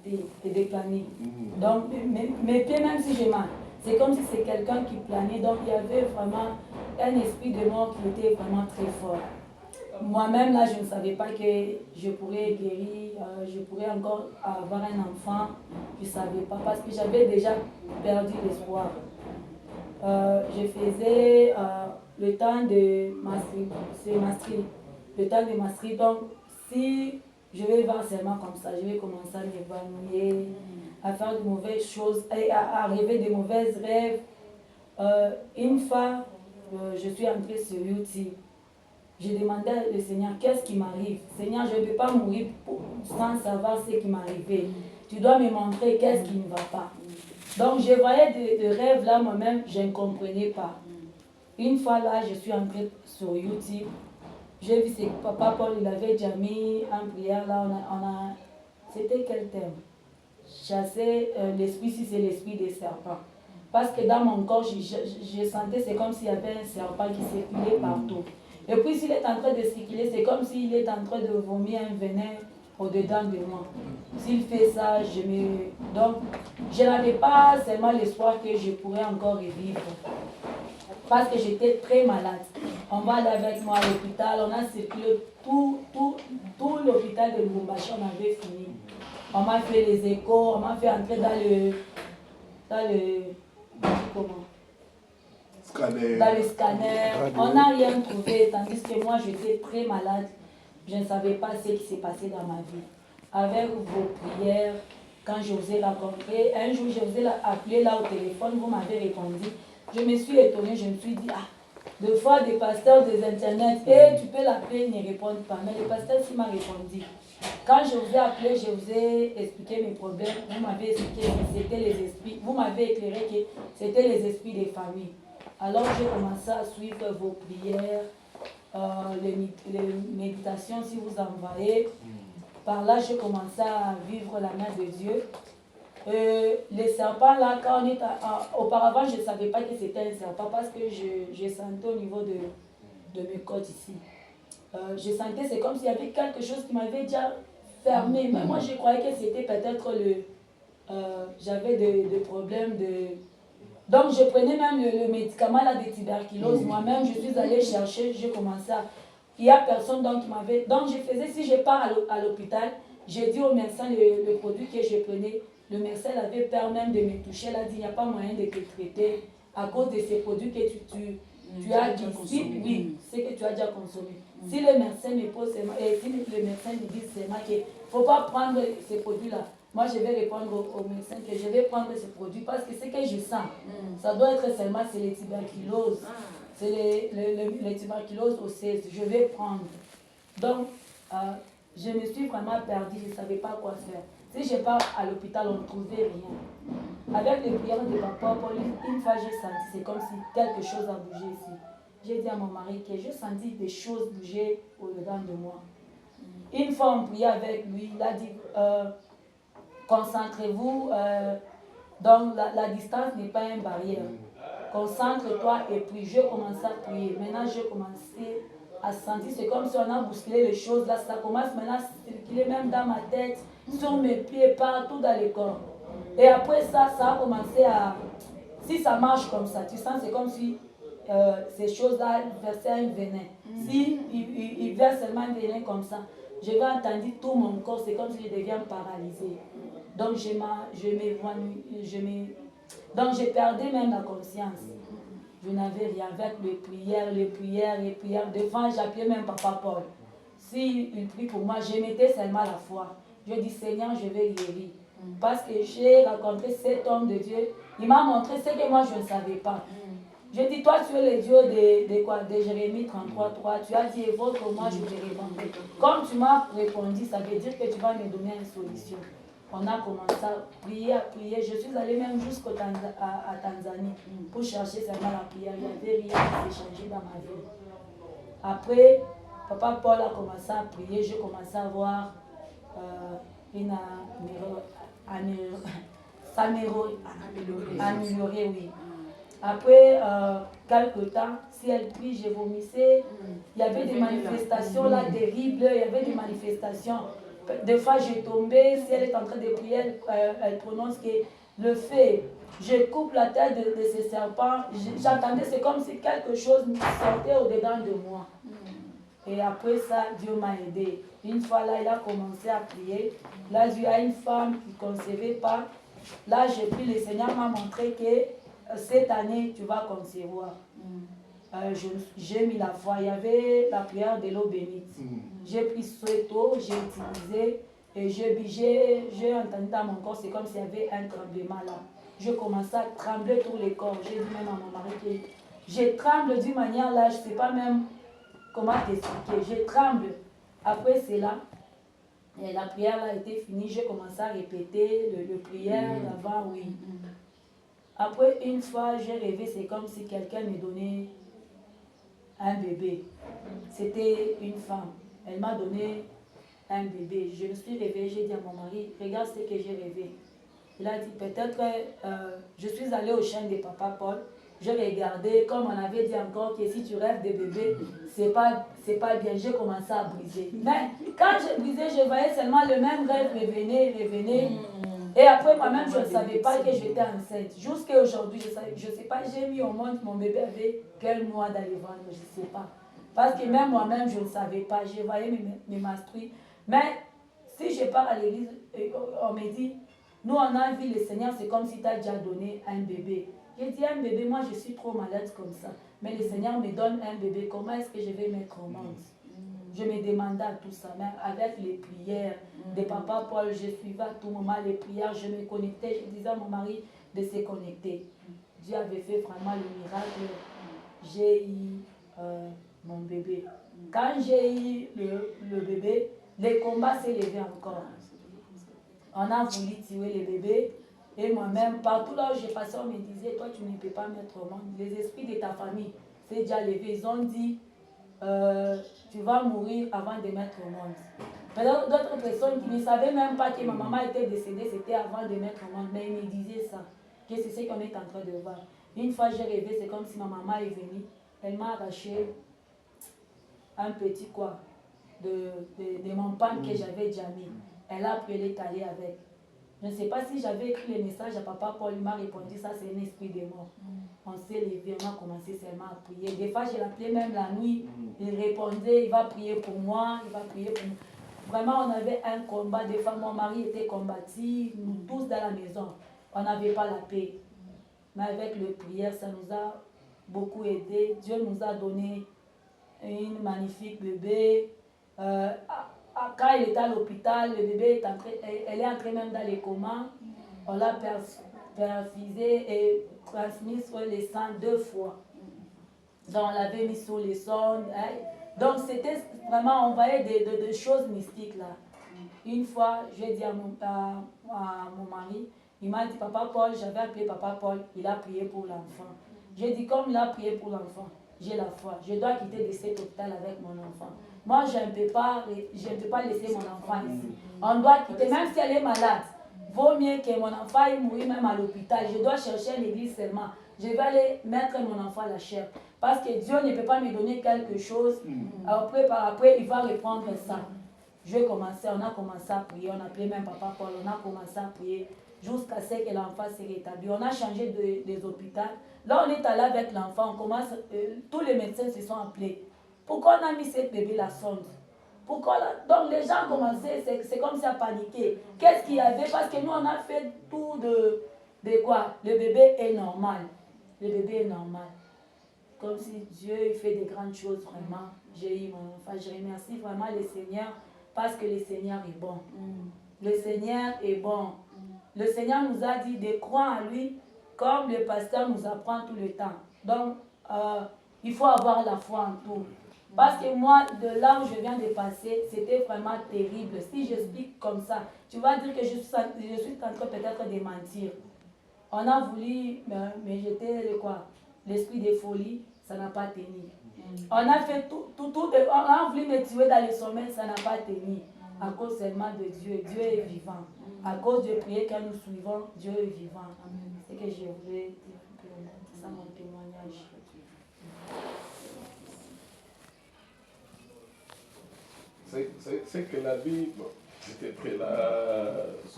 pieds et de planer. Donc, mes pieds, même si je marche, c'est comme si c'est quelqu'un qui planait. Donc, il y avait vraiment un esprit de mort qui était vraiment très fort. Moi-même, là, je ne savais pas que je pourrais guérir, je pourrais encore avoir un enfant. Je ne savais pas parce que j'avais déjà perdu l'espoir. Je faisais le temps de Maastricht, c'est Maastricht, le temps de Maastricht. Donc, si je vais voir seulement comme ça, je vais commencer à m'évanouir, à faire de mauvaises choses, à rêver de mauvais rêves. Une fois, je suis entrée sur YouTube. J'ai demandé au Seigneur, qu'est-ce qui m'arrive? Seigneur, je ne peux pas mourir sans savoir ce qui m'arrivait. Tu dois me montrer qu'est-ce qui ne va pas. Donc, je voyais des rêves là, moi-même, je ne comprenais pas. Une fois là, je suis entrée sur YouTube. J'ai vu que Papa Paul, il avait déjà mis en prière là, c'était quel thème? Chasser l'esprit, si c'est l'esprit des serpents. Parce que dans mon corps, je sentais, c'est comme s'il y avait un serpent qui circulait partout. Et puis s'il est en train de circuler, c'est comme s'il est en train de vomir un venin au-dedans de moi. S'il fait ça, donc, je n'avais pas seulement l'espoir que je pourrais encore revivre. Parce que j'étais très malade. On va aller avec moi à l'hôpital, on a circulé tout l'hôpital de Lubumbashi, on avait fini. On m'a fait les échos, on m'a fait entrer dans le scanner. On n'a rien trouvé, tandis que moi j'étais très malade. Je ne savais pas ce qui s'est passé dans ma vie. Avec vos prières, quand je vous ai rencontré, un jour je vous ai appelé là au téléphone, vous m'avez répondu. Je me suis étonnée, je me suis dit, deux fois des pasteurs des internets, et tu peux l'appeler, il ne répond pas. Mais le pasteur s'il m'a répondu. Quand je vous ai appelé, je vous ai expliqué mes problèmes. Vous m'avez expliqué que c'était les esprits. Vous m'avez éclairé que c'était les esprits des familles. Alors j'ai commencé à suivre vos prières, les méditations si vous envoyez. Par là, j'ai commencé à vivre la main de Dieu. Les serpents, là, quand on est auparavant, je ne savais pas que c'était un serpent parce que je sentais au niveau de mes côtes ici. Je sentais, c'est comme s'il y avait quelque chose qui m'avait déjà fermé. Mais moi, je croyais que c'était peut-être j'avais des problèmes de... Donc, je prenais même le médicament là, de tuberculose. Moi-même, je suis allée chercher, j'ai commencé à... Il n'y a personne donc, qui m'avait... Donc, je faisais, si je pars à l'hôpital, j'ai dit au médecin le produit que je prenais. Le médecin avait peur même de me toucher. Il a dit, il n'y a pas moyen de te traiter à cause de ces produits que tu as dit. Oui, c'est que tu as déjà consommé. Si le médecin me pose si le médecin me dit seulement qu'il ne faut pas prendre ces produits-là, moi je vais répondre au médecin que je vais prendre ces produits parce que ce que je sens, ça doit être seulement c'est les tuberculoses. C'est les tuberculoses osseuses. Je vais prendre. Donc, je me suis vraiment perdue, je ne savais pas quoi faire. Si je pars à l'hôpital, on ne trouvait rien. Avec les prières de Papa Paul, une fois j'ai senti, c'est comme si quelque chose a bougé ici. J'ai dit à mon mari que j'ai senti des choses bouger au-dedans de moi. Une fois on priait avec lui, il a dit, concentrez-vous, donc la distance n'est pas une barrière. Concentre-toi et puis je commence à prier. Maintenant je commençais à sentir, c'est comme si on a bousculé les choses, là ça commence maintenant à circuler même dans ma tête, sur mes pieds, partout dans le corps. Et après ça, ça a commencé à, si ça marche comme ça, tu sens c'est comme si ces choses-là versaient un venin. Si il verse seulement un venin comme ça, je vais entendre tout mon corps, c'est comme si je deviens paralysée. Donc donc j'ai perdu même la conscience. Je n'avais rien avec les prières. Devant, j'appelais même Papa Paul. S'il prie pour moi, je mettais seulement la foi. Je dis, Seigneur, je vais guérir. Parce que j'ai rencontré cet homme de Dieu. Il m'a montré ce que moi, je ne savais pas. Je dis, toi, tu es le Dieu de quoi? De Jérémie 33:3. Tu as dit, évoque moi, je te répondrai. Comme tu m'as répondu, ça veut dire que tu vas me donner une solution. On a commencé à prier. Je suis allée même jusqu'à Tanzanie pour chercher seulement la prière. Il n'y avait rien qui s'est changé dans ma vie. Après, Papa Paul a commencé à prier. J'ai commencé à voir une améliorée, oui. Après quelques temps, si elle prie, je vomissais. Il y avait des manifestations là terribles. Il y avait des manifestations. Des fois, j'ai tombé, si elle est en train de prier, elle prononce que le fait, je coupe la tête de ces serpents, j'entendais, c'est comme si quelque chose sortait au-dedans de moi. Et après ça, Dieu m'a aidé. Une fois là, il a commencé à prier. Là, Dieu a une femme qui ne concevait pas. Là, j'ai pris, le Seigneur m'a montré que cette année, tu vas concevoir. J'ai mis la foi. Il y avait la prière de l'eau bénite. J'ai pris cette eau, j'ai utilisé et j'ai entendu dans mon corps, c'est comme s'il y avait un tremblement là. Je commençais à trembler tout le corps. J'ai dit même à mon mari que je tremble d'une manière là, je ne sais pas même comment t'expliquer. Je tremble. Après cela, et la prière a été finie, j'ai commencé à répéter le prière d'avant, oui. Après, une fois, j'ai rêvé, c'est comme si quelqu'un me donnait un bébé. C'était une femme. Elle m'a donné un bébé. Je me suis réveillée, j'ai dit à mon mari, regarde ce que j'ai rêvé. Il a dit, peut-être, je suis allée au chien de Papa Paul. Je regardais, comme on avait dit encore, que si tu rêves de bébé, c'est pas bien. J'ai commencé à briser. Mais quand je brisais, je voyais seulement le même rêve revenait. Et après, moi-même, je ne savais pas que j'étais enceinte. Jusqu'à aujourd'hui, je ne sais pas, j'ai mis au monde mon bébé avait quel mois dans les ventres, je ne sais pas. Parce que même moi-même, je ne savais pas. Je voyais mes menstrues. Mais si je pars à l'église, on me dit, nous, on a vu le Seigneur, c'est comme si tu as déjà donné un bébé. J'ai dit, un bébé, moi, je suis trop malade comme ça. Mais le Seigneur me donne un bébé, comment est-ce que je vais mettre au monde? Je me demandais à tout ça, mais avec les prières de Papa Paul, je suivais à tout moment les prières, je me connectais, je disais à mon mari de se connecter. Dieu avait fait vraiment le miracle. J'ai eu mon bébé. Quand j'ai eu le bébé, le combat s'est levé encore. On a voulu tuer le bébé. Et moi-même, partout là où j'ai passé, on me disait, toi tu ne peux pas mettre au monde. Les esprits de ta famille s'est déjà levé. Ils ont dit, tu vas mourir avant de mettre au monde. Peut-être d'autres personnes qui ne savaient même pas que ma maman était décédée, c'était avant de mettre au monde. Mais ils me disaient ça, que c'est ce qu'on est en train de voir. Une fois j'ai rêvé, c'est comme si ma maman est venue. Elle m'a arraché un petit quoi de mon pan que j'avais déjà mis. Elle a pris, elle est allée avec. Je ne sais pas si j'avais écrit le message à Papa Paul, il m'a répondu, ça c'est un esprit de mort. On s'est levé, on a commencé seulement à prier. Des fois, je l'appelais même la nuit, il répondait, il va prier pour moi, il va prier pour moi. Vraiment, on avait un combat. Des fois, mon mari était combattu, nous tous dans la maison. On n'avait pas la paix. Mais avec le prière, ça nous a beaucoup aidé. Dieu nous a donné une magnifique bébé. Quand il était à l'hôpital, le bébé elle est entrée même dans les comas. On l'a perfusé et transmis sur les sangs 2 fois. Donc on l'avait mis sur les sondes. Donc c'était vraiment, on voyait des choses mystiques là. Une fois, j'ai dit à mon mari, il m'a dit, Papa Paul, j'avais appelé Papa Paul, il a prié pour l'enfant. J'ai dit, comme il a prié pour l'enfant, j'ai la foi. Je dois quitter de cet hôpital avec mon enfant. Moi, je ne peux pas laisser mon enfant ici. On doit quitter, même si elle est malade. Vaut mieux que mon enfant ait mouru même à l'hôpital. Je dois chercher une église seulement. Je vais aller mettre mon enfant à la chair. Parce que Dieu ne peut pas me donner quelque chose. Après, il va reprendre ça. On a commencé à prier. On appelait même Papa Paul. On a commencé à prier jusqu'à ce que l'enfant s'est rétabli. On a changé des hôpitaux. Là, on est allé avec l'enfant. Tous les médecins se sont appelés. Pourquoi on a mis cette bébé la sonde? Pourquoi Donc les gens commençaient, c'est comme ça, à paniquer. Qu'est-ce qu'il y avait? Parce que nous, on a fait tout de quoi? Le bébé est normal. Le bébé est normal. Comme si Dieu fait des grandes choses, vraiment. J'ai eu mon enfant. Je remercie vraiment le Seigneur parce que le Seigneur est bon. Le Seigneur est bon. Le Seigneur nous a dit de croire en lui comme le pasteur nous apprend tout le temps. Donc, il faut avoir la foi en tout. Parce que moi, de là où je viens de passer, c'était vraiment terrible. Si j'explique comme ça, tu vas dire que je suis en train peut-être de mentir. On a voulu me jeter l'esprit de folie, ça n'a pas tenu. On a fait tout, on a voulu me tuer dans le sommeil, ça n'a pas tenu. À cause seulement de Dieu. Dieu est vivant. À cause de prier que nous suivons, Dieu est vivant. C'est ce que je voulais dire. C'est ça mon témoignage. C'est que la Bible J'étais prêt là,